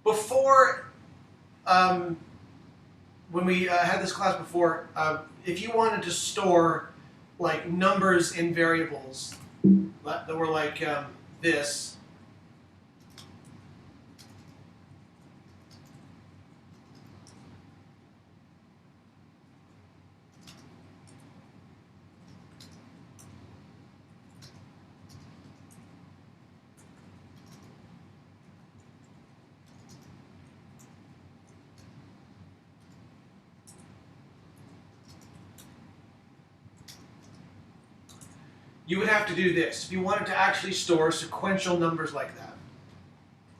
Before, when we had this class before, if you wanted to store like numbers in variables that were like this, you would have to do this. If you wanted to actually store sequential numbers like that,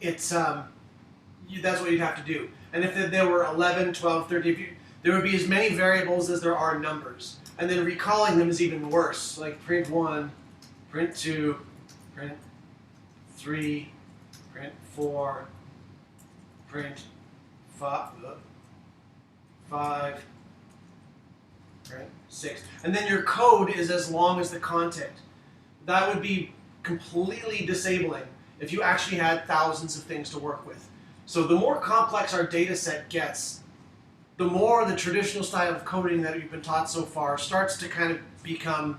it's that's what you'd have to do. And if there were 11, 12, 13, there would be as many variables as there are numbers. And then recalling them is even worse. Like print 1, print 2, print 3, print 4, print 5, print 6. And then your code is as long as the content. That would be completely disabling if you actually had thousands of things to work with. So the more complex our data set gets, the more the traditional style of coding that you've been taught so far starts to kind of become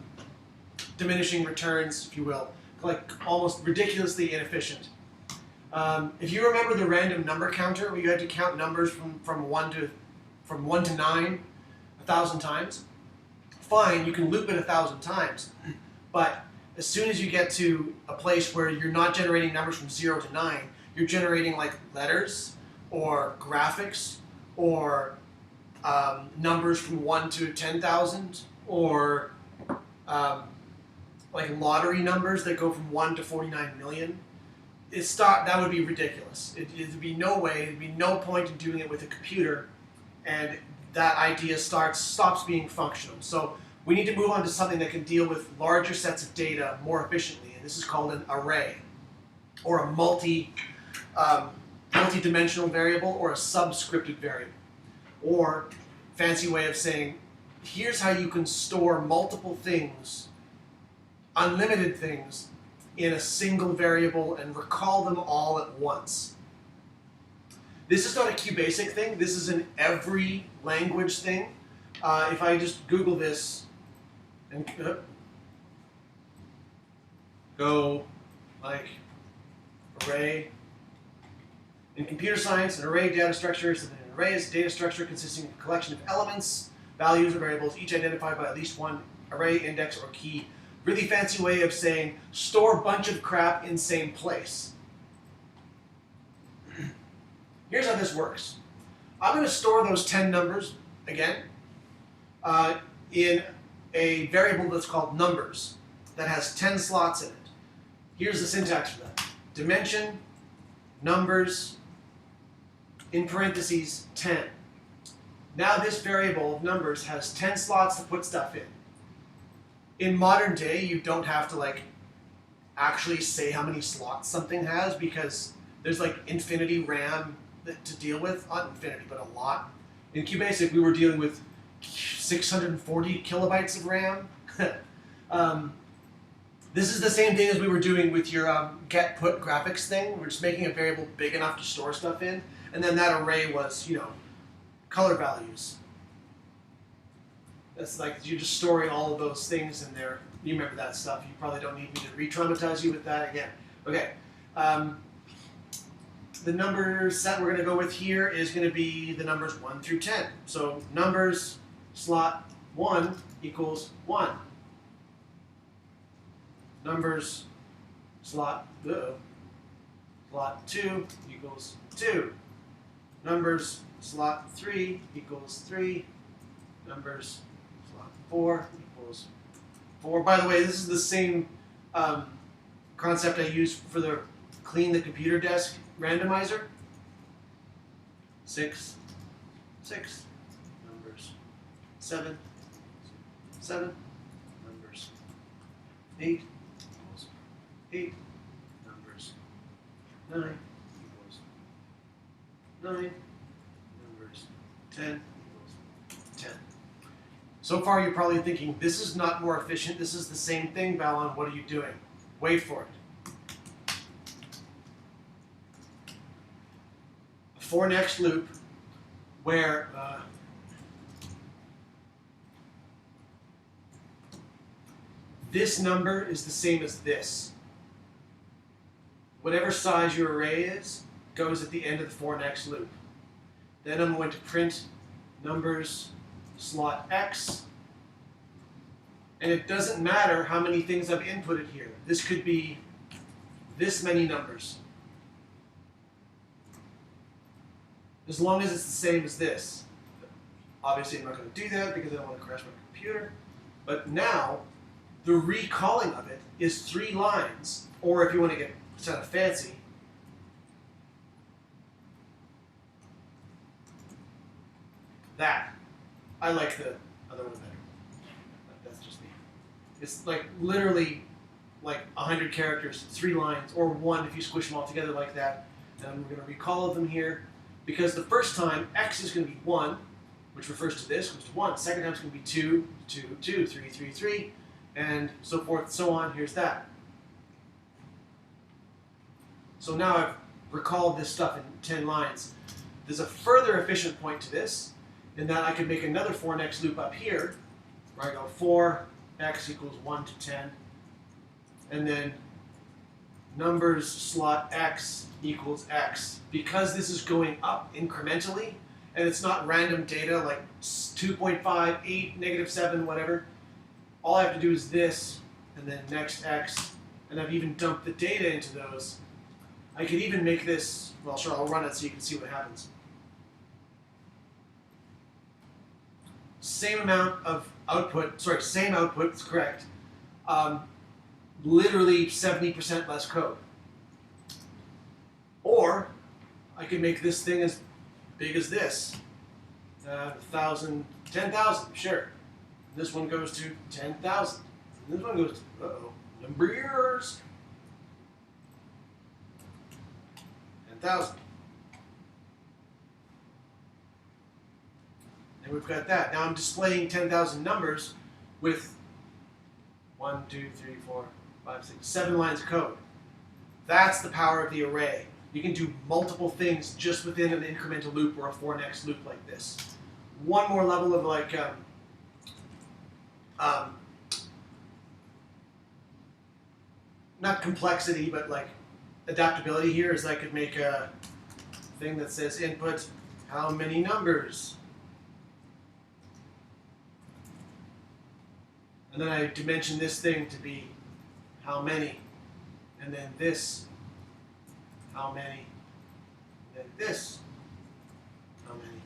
diminishing returns, if you will, like almost ridiculously inefficient. If you remember the random number counter, where you had to count numbers from 1 to 9 1,000 times, fine, you can loop it 1,000 times, but as soon as you get to a place where you're not generating numbers from 0 to 9, you're generating like letters or graphics or numbers from 1 to 10,000 or like lottery numbers that go from 1 to 49 million. That would be ridiculous. It'd be no way, there'd be no point in doing it with a computer, and that idea stops being functional. So we need to move on to something that can deal with larger sets of data more efficiently, and this is called an array, or a multi-dimensional variable, or a subscripted variable. Or, fancy way of saying, here's how you can store multiple things, unlimited things, in a single variable and recall them all at once. This is not a QBasic thing, this is an every language thing. If I just Google this and go like array, in computer science, an array data structure is an array is a data structure consisting of a collection of elements, values, or variables, each identified by at least one array, index, or key. Really fancy way of saying store a bunch of crap in same place. Here's how this works. I'm going to store those 10 numbers, again, in a variable that's called numbers that has 10 slots in it. Here's the syntax for that. Dimension, numbers, in parentheses, 10. Now this variable of numbers has 10 slots to put stuff in. In modern day, you don't have to like actually say how many slots something has, because there's like infinity RAM to deal with. Not infinity, but a lot. In QBasic, we were dealing with 640 kilobytes of RAM. This is the same thing as we were doing with your get put graphics thing. We're just making a variable big enough to store stuff in, and then that array was, you know, color values. That's like you're just storing all of those things in there. You remember that stuff. You probably don't need me to re-traumatize you with that again. Okay. The number set we're going to go with here is going to be the numbers 1 through 10. So numbers slot 1 equals 1. Numbers slot 2 equals 2. Numbers slot 3 equals 3. Numbers slot 4 equals 4. By the way, this is the same concept I used for the clean the computer desk randomizer. 6, 6. Numbers 7, 7. Numbers 8 equals 8. Numbers 9 equals 9. Numbers 10 equals 10. So far you're probably thinking, this is not more efficient, this is the same thing, Balon, what are you doing? Wait for it. for next loop where this number is the same as this. Whatever size your array is goes at the end of the for next loop. Then I'm going to print numbers slot X. And it doesn't matter how many things I've inputted here. This could be this many numbers. As long as it's the same as this. Obviously I'm not going to do that because I don't want to crash my computer. But now, the recalling of it is 3 lines, or if you want to get kind of fancy, that. I like the other one better. That's just me. It's like literally like 100 characters, 3 lines, or 1 if you squish them all together like that. And we're going to recall them here because the first time X is going to be 1, which refers to this, goes to 1. Second time it's going to be 2, 2, 2, 3, 3, 3, and so forth and so on. Here's that. So now I've recalled this stuff in 10 lines. There's a further efficient point to this, in that I could make another for next loop up here, where I go for X equals 1 to 10, and then numbers slot X equals X. Because this is going up incrementally, and it's not random data like 2.5, 8, negative 7, whatever, all I have to do is this, and then next X, and I've even dumped the data into those. I could even make this, well sure, I'll run it so you can see what happens. Same amount of output, sorry, same output, it's correct. Literally 70% less code. Or I could make this thing as big as this. 1,000, 10,000, sure. This one goes to 10,000. This one goes to, uh-oh, numbers. 10,000. And we've got that. Now I'm displaying 10,000 numbers with 1, 2, 3, 4, 5, 6, 7 lines of code. That's the power of the array. You can do multiple things just within an incremental loop or a for next loop like this. One more level of like not complexity, but like adaptability here is I could make a thing that says input how many numbers. And then I dimension this thing to be how many. And then this, how many. And then this, how many.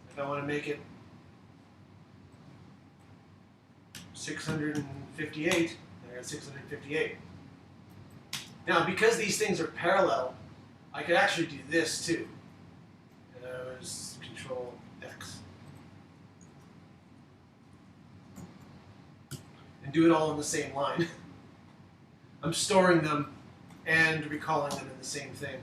If I want to make it 658, I got 658. Now, because these things are parallel, I could actually do this too. And I was Control X. And do it all in the same line. I'm storing them and recalling them in the same thing.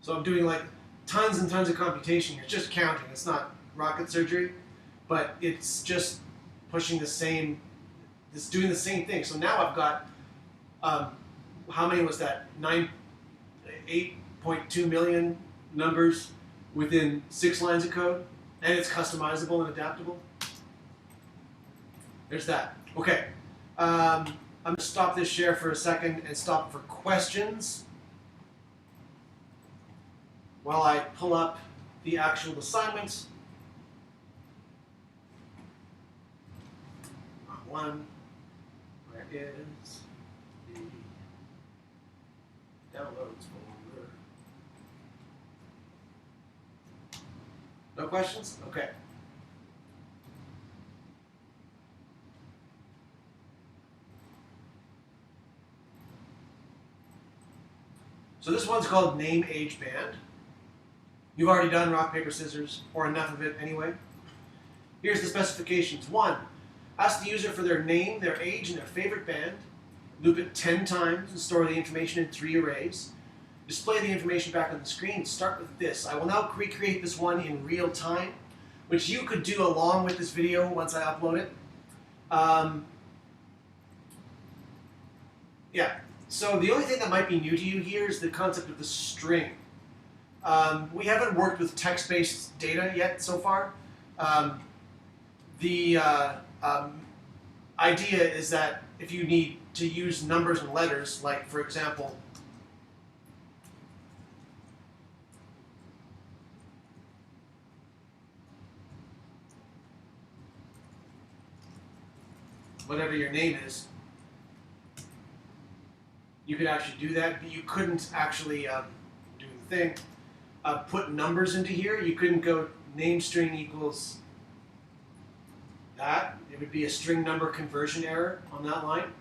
So I'm doing like tons and tons of computation here, just counting. It's not rocket surgery, but it's just pushing the same, it's doing the same thing. So now I've got, how many was that? 8.2 million numbers within 6 lines of code, and it's customizable and adaptable. There's that. Okay, I'm going to stop this share for a second and stop for questions while I pull up the actual assignment. One, where is the downloads folder? No questions? Okay. So this one's called NAMEAGEBAND. You've already done rock, paper, scissors, or enough of it anyway. Here's the specifications. 1. Ask the user for their name, their age, and their favorite band. Loop it 10 times and store the information in 3 arrays. Display the information back on the screen. Start with this. I will now recreate this one in real time, which you could do along with this video once I upload it. Yeah, So the only thing that might be new to you here is the concept of the string. We haven't worked with text-based data yet so far. The idea is that if you need to use numbers and letters, like for example, whatever your name is, you could actually do that, but you couldn't actually do the thing. Put numbers into here. You couldn't go name string equals that. It would be a string number conversion error on that line.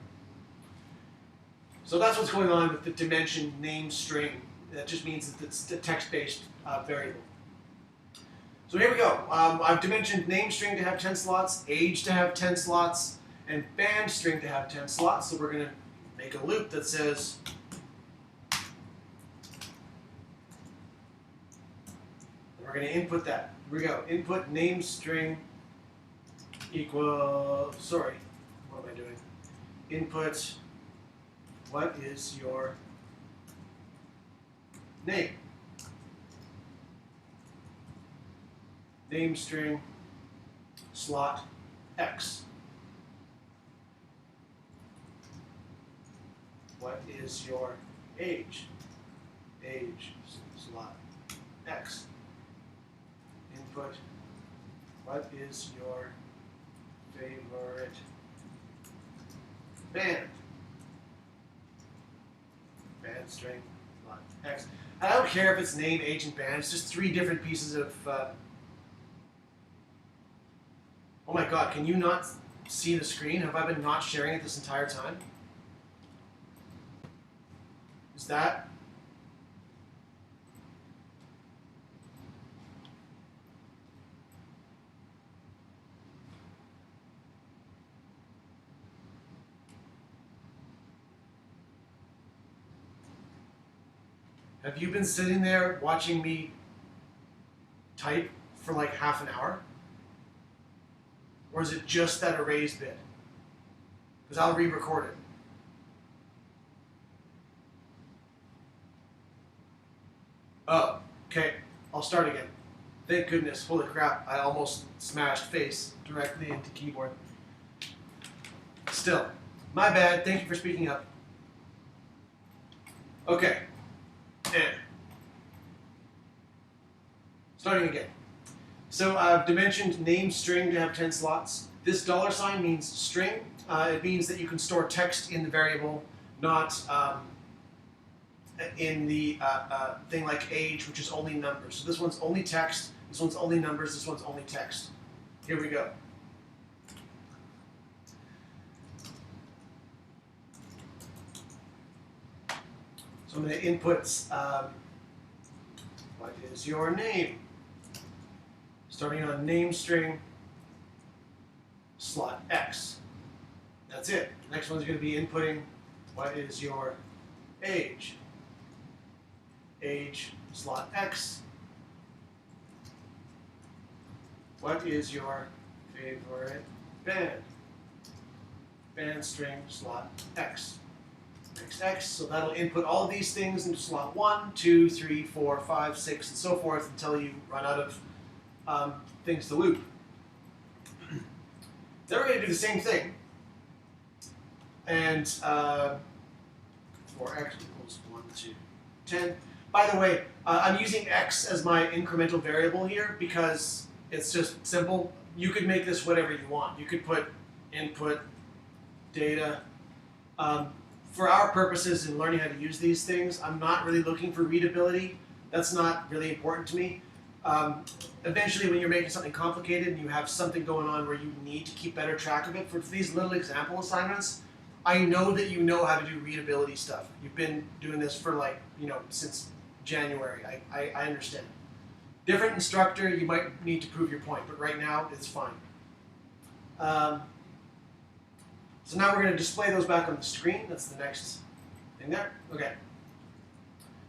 So that's what's going on with the dimension name string. That just means that it's a text-based variable. So here we go. I've dimensioned name string to have 10 slots, age to have 10 slots, and band string to have 10 slots. So we're going to make a loop that says we're going to input that. Here we go. Input name string equal, sorry, what am I doing? Input, what is your name? Name string slot X. What is your age? Age slot X. Input, what is your favorite band? Band string slot X. I don't care if it's name, age, and band. It's just 3 different pieces of... Oh my god, can you not see the screen? Have I been not sharing it this entire time? Is that... Have you been sitting there watching me type for like half an hour? Or is it just that erase bit? Because I'll re-record it. Oh, okay. I'll start again. Thank goodness. Holy crap. I almost smashed face directly into keyboard. Still, my bad. Thank you for speaking up. Okay. And starting again. So I've dimensioned name string to have 10 slots. This $ means string. It means that you can store text in the variable, not in the thing like age, which is only numbers. So this one's only text, this one's only numbers, this one's only text. Here we go. So I'm going to input, what is your name? Starting on name string, slot X. That's it. Next one's going to be inputting, what is your age? Age, slot X. What is your favorite band? Band string, slot X. X, so that'll input all of these things into slot 1, 2, 3, 4, 5, 6, and so forth until you run out of things to loop. Then we're going to do the same thing. And for x equals 1, 2, 10. By the way, I'm using x as my incremental variable here because it's just simple. You could make this whatever you want. You could put input data. For our purposes in learning how to use these things, I'm not really looking for readability. That's not really important to me. Eventually, when you're making something complicated and you have something going on where you need to keep better track of it, for these little example assignments, I know that you know how to do readability stuff. You've been doing this for like, since January. I understand. Different instructor, you might need to prove your point, but right now, it's fine. So now we're going to display those back on the screen. That's the next thing there. Okay.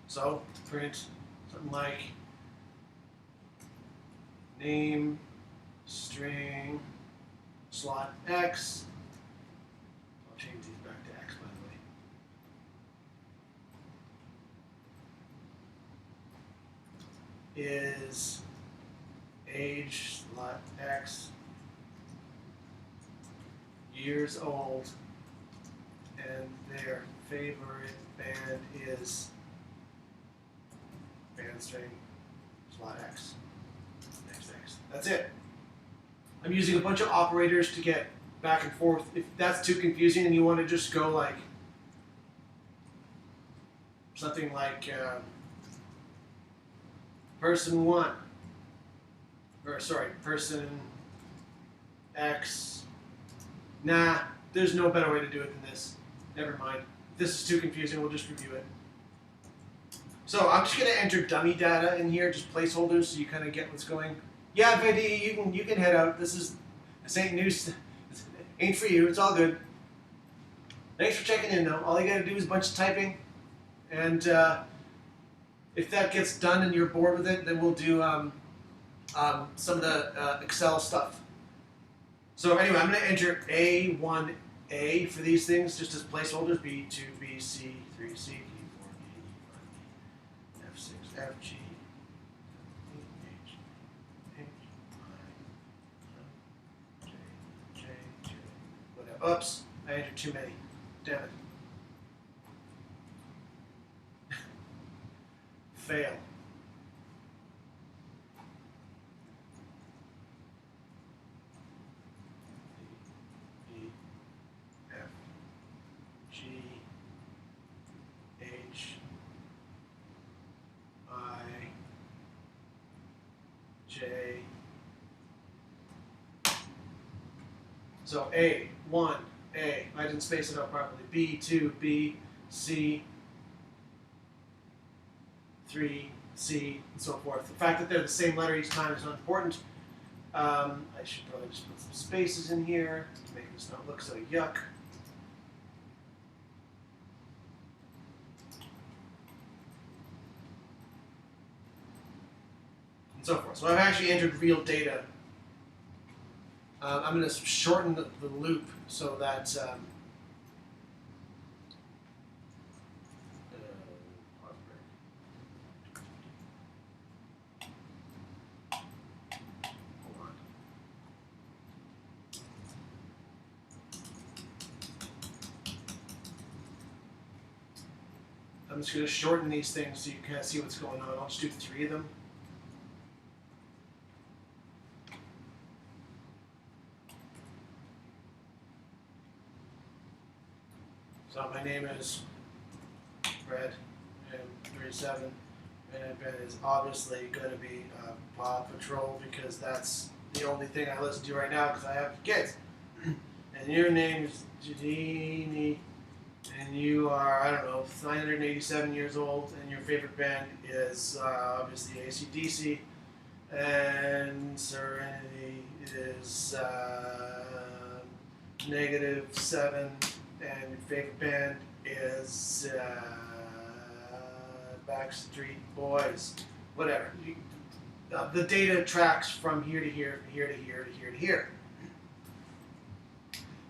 So print something like name string slot X. I'll change these back to X, by the way. is age slut X years old and their favorite band is band string slot X. Next X. That's it. I'm using a bunch of operators to get back and forth. If that's too confusing and you want to just go like something like person 1, or sorry, person X. Nah, there's no better way to do it than this. Never mind. If this is too confusing, we'll just review it. So I'm just going to enter dummy data in here, just placeholders, so you kind of get what's going. Yeah, VD, you can head out. This ain't news. This ain't for you. It's all good. Thanks for checking in, though. All you got to do is a bunch of typing, and if that gets done and you're bored with it, then we'll do some of the Excel stuff. So anyway, I'm going to enter A1A for these things, just as placeholders. B2, B, C, 3, C, E4, E, F6, F, G, H, H, I, J, J, whatever. Oops, I entered too many. Damn it. Fail. E, F, G, H, I, J. So A1, A. I didn't space it out properly. B2, B, C, 3, C, and so forth. The fact that they're the same letter each time is not important. I should probably just put some spaces in here to make this not look so yuck. And so forth. So I've actually entered real data. I'm going to shorten the loop so that I'm just going to shorten these things so you can kind of see what's going on. I'll just do 3 of them. So my name is Fred, and 37, and it is obviously going to be Paw Patrol because that's the only thing I listen to right now because I have kids. And your name is Jadini. And you are, I don't know, 987 years old, and your favorite band is obviously AC/DC, and Serenity is -7, and your favorite band is Backstreet Boys. Whatever. The data tracks from here to here, from here to here to here to here.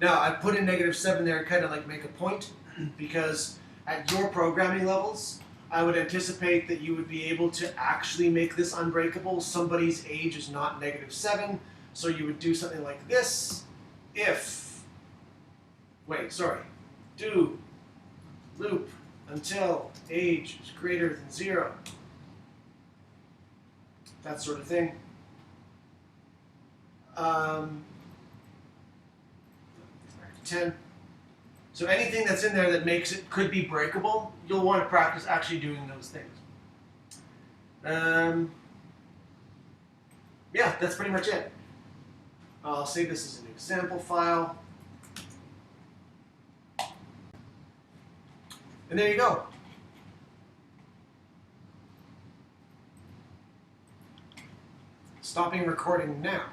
Now, I put in -7 there to kind of like make a point, because at your programming levels, I would anticipate that you would be able to actually make this unbreakable. Somebody's age is not -7, so you would do something like this. If, do loop until age is greater than 0. That sort of thing. 10. So anything that's in there that makes it could be breakable, you'll want to practice actually doing those things. Yeah, that's pretty much it. I'll save this as an example file. And there you go. Stopping recording now.